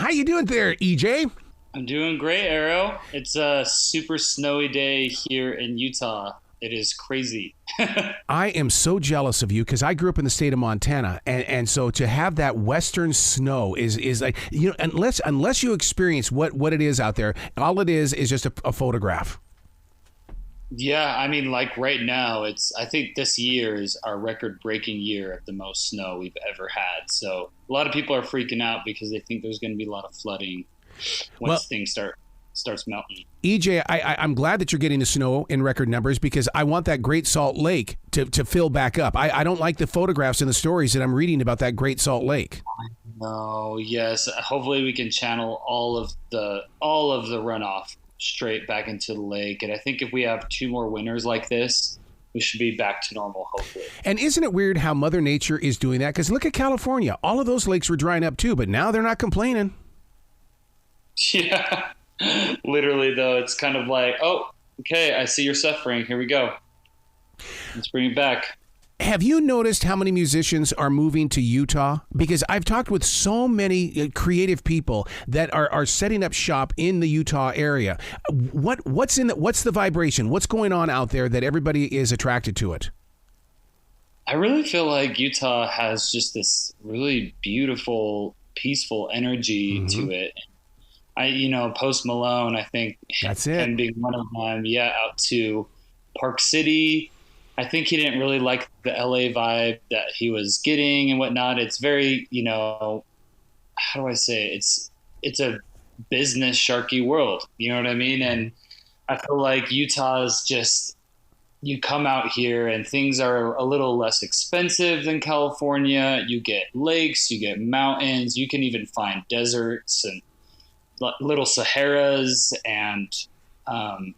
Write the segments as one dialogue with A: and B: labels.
A: How you doing there, EJ?
B: I'm doing great, Arrow. It's a super snowy day here in Utah. It is crazy.
A: I am so jealous of you because I grew up in the state of Montana, and so to have that western snow is like, you know, unless you experience what it is out there, all it is just a photograph.
B: Yeah, I mean, like right now, I think this year is our record-breaking year of the most snow we've ever had. So a lot of people are freaking out because they think there's going to be a lot of flooding once things starts melting.
A: EJ, I'm glad that you're getting the snow in record numbers because I want that Great Salt Lake to fill back up. I don't like the photographs and the stories that I'm reading about that Great Salt Lake.
B: No, yes. Hopefully we can channel all of the runoff straight back into the lake. And I think if we have 2 more winters like this, we should be back to normal, hopefully.
A: And isn't it weird how Mother Nature is doing that? Because look at California. All of those lakes were drying up too, but now they're not complaining.
B: Yeah. Literally, though, it's kind of like, oh, okay, I see you're suffering. Here we go. Let's bring it back.
A: Have you noticed how many musicians are moving to Utah? Because I've talked with so many creative people that are setting up shop in the Utah area. What's the vibration? What's going on out there that everybody is attracted to it?
B: I really feel like Utah has just this really beautiful, peaceful energy to it. Post Malone, I think
A: that's it.
B: And being one of them, out to Park City. I think he didn't really like the LA vibe that he was getting and whatnot. It's very, how do I say it? It's a business sharky world. You know what I mean? And I feel like Utah is just, you come out here and things are a little less expensive than California. You get lakes, you get mountains, you can even find deserts and little Saharas, and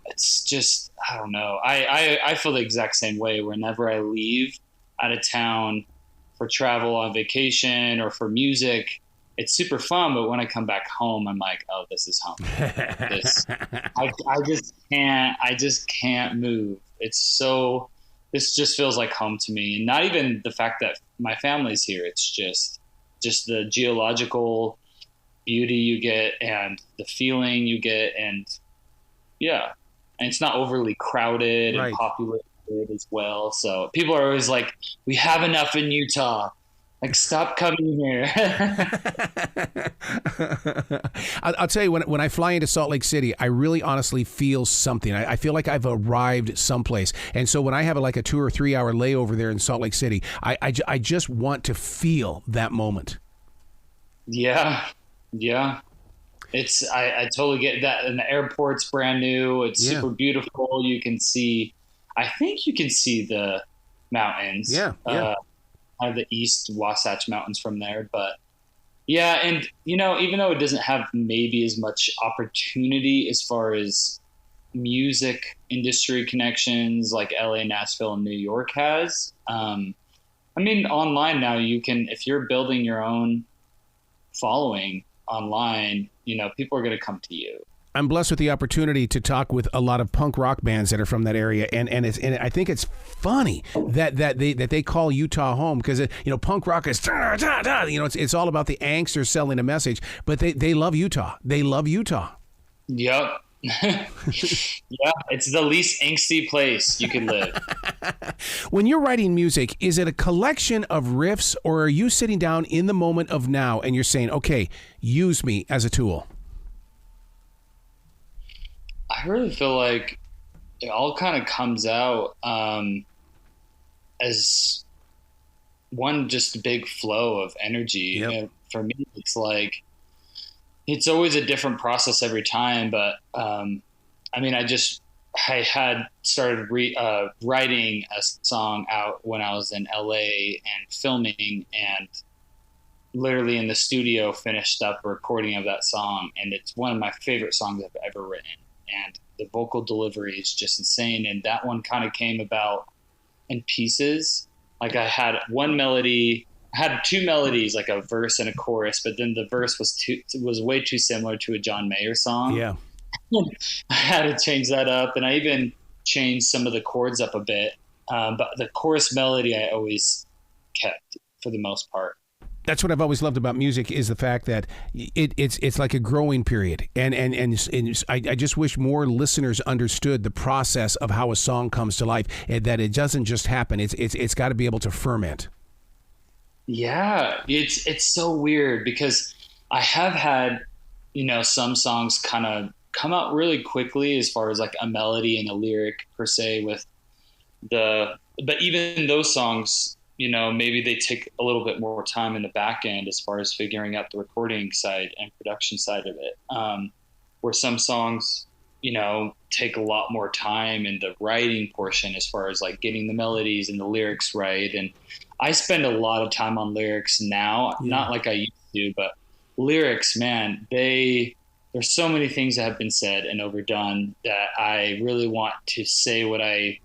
B: it's just, I don't know. I feel the exact same way whenever I leave out of town for travel on vacation or for music. It's super fun, but when I come back home, I'm like, oh, this is home. I just can't move. This just feels like home to me. And not even the fact that my family's here. It's just the geological beauty you get and the feeling you get, and it's not overly crowded and populated as well. So people are always like, we have enough in Utah, like stop coming here.
A: I'll tell you, when I fly into Salt Lake City, I really honestly feel something. I feel like I've arrived someplace. And so when I have a 2 or 3 hour layover there in Salt Lake City, I just want to feel that moment.
B: Yeah. I totally get that. And the airport's brand new. It's super beautiful. I think you can see the mountains. The East Wasatch Mountains from there. But and even though it doesn't have maybe as much opportunity as far as music industry connections like LA, Nashville, and New York has, online now you can, if you're building your own following online, people are going to come to you.
A: I'm blessed with the opportunity to talk with a lot of punk rock bands that are from that area, and I think it's funny that they call Utah home because punk rock is it's all about the angst or selling a message, but they love Utah. They love Utah.
B: Yep. It's the least angsty place you can live.
A: When you're writing music, is it a collection of riffs, or are you sitting down in the moment of now and you're saying, okay, use me as a tool?
B: I really feel like it all kind of comes out as one just big flow of energy.
A: Yep.
B: For me, it's like, it's always a different process every time. But I had started writing a song out when I was in LA and filming, and literally in the studio finished up a recording of that song. And it's one of my favorite songs I've ever written. And the vocal delivery is just insane. And that one kind of came about in pieces. Like I had one melody, I had 2 melodies, like a verse and a chorus, but then the verse was way too similar to a John Mayer song.
A: Yeah.
B: I had to change that up, and I even changed some of the chords up a bit. But the chorus melody I always kept for the most part.
A: That's what I've always loved about music is the fact that it's like a growing period, and I just wish more listeners understood the process of how a song comes to life, and that it doesn't just happen. It's got to be able to ferment.
B: Yeah, it's so weird because I have had, some songs kind of come out really quickly as far as like a melody and a lyric per se but even those songs, maybe they take a little bit more time in the back end as far as figuring out the recording side and production side of it. Where some songs, take a lot more time in the writing portion as far as like getting the melodies and the lyrics right. And I spend a lot of time on lyrics now, not like I used to, but lyrics, man, there's so many things that have been said and overdone that I really want to say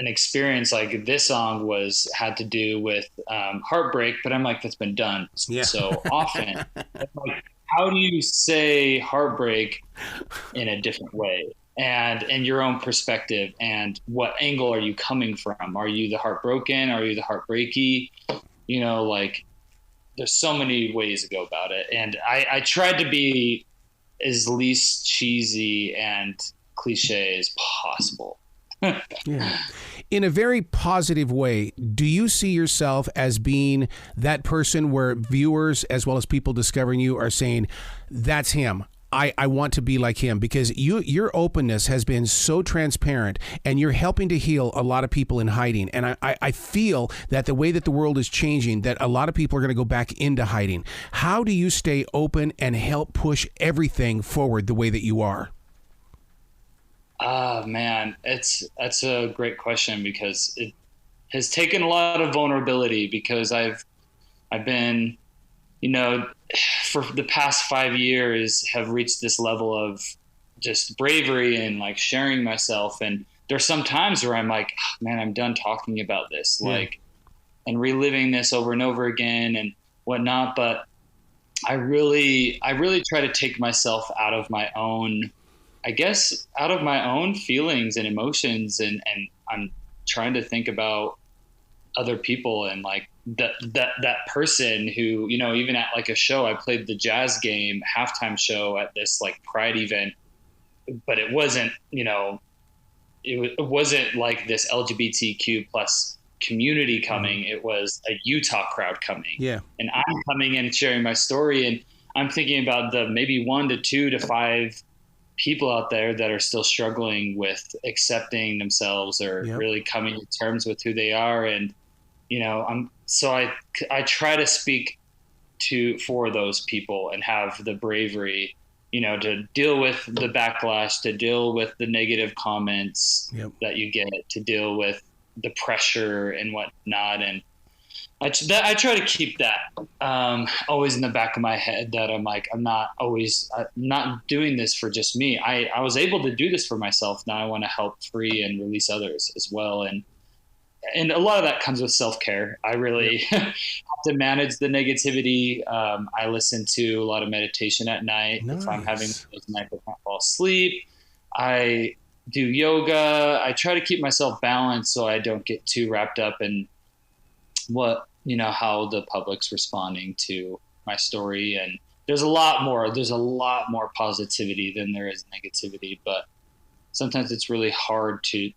B: an experience like this song had to do with heartbreak, but I'm like, that's been done so often. Like, how do you say heartbreak in a different way and in your own perspective, and what angle are you coming from? Are you the heartbroken? Are you the heartbreaky? Like there's so many ways to go about it. And I tried to be as least cheesy and cliche as possible.
A: Yeah. In a very positive way, do you see yourself as being that person where viewers as well as people discovering you are saying, that's him? I want to be like him, because your openness has been so transparent, and you're helping to heal a lot of people in hiding. And I feel that the way that the world is changing, that a lot of people are going to go back into hiding. How do you stay open and help push everything forward the way that you are?
B: Man, that's a great question, because it has taken a lot of vulnerability, because I've been, for the past 5 years have reached this level of just bravery and like sharing myself. And there's some times where I'm like, oh, man, I'm done talking about this, and reliving this over and over again and whatnot. But I really try to take myself out of my own feelings and emotions. And I'm trying to think about other people and like that person who, even at like a show, I played the jazz game halftime show at this like Pride event, but it wasn't, it wasn't like this LGBTQ plus community coming. It was a Utah crowd coming. Yeah. And I'm coming in and sharing my story, and I'm thinking about the maybe 1 to 2 to 5 people out there that are still struggling with accepting themselves or really coming to terms with who they are. And, I try to speak for those people and have the bravery, to deal with the backlash, to deal with the negative comments that you get, to deal with the pressure and whatnot. And I try to keep that always in the back of my head, that I'm like, I'm not doing this for just me. I was able to do this for myself. Now I want to help free and release others as well. And a lot of that comes with self-care. I really have to manage the negativity. I listen to a lot of meditation at night. Nice. If I'm having those nights I can't fall asleep, I do yoga. I try to keep myself balanced so I don't get too wrapped up in how the public's responding to my story. And there's a lot more positivity than there is negativity, but sometimes it's really hard to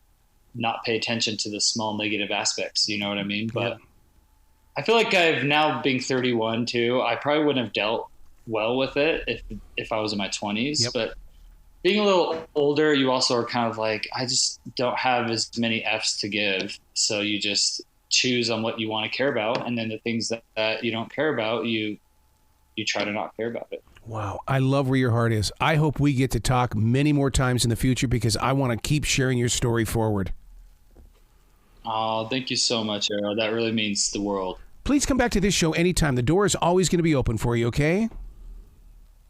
B: not pay attention to the small negative aspects. You know what I mean? But I feel like I've now, being 31 too, I probably wouldn't have dealt well with it if I was in my 20s, but being a little older, you also are kind of like, I just don't have as many F's to give. So you just choose on what you want to care about, and then the things that you don't care about, you try to not care about it.
A: Wow. I love where your heart is. I hope we get to talk many more times in the future, because I want to keep sharing your story forward.
B: Oh, thank you so much, Arrow. That really means the world.
A: Please come back to this show anytime. The door is always going to be open for you, okay?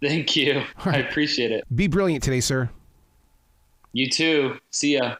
B: Thank you. Right. I appreciate it.
A: Be brilliant today, sir.
B: You too. See ya.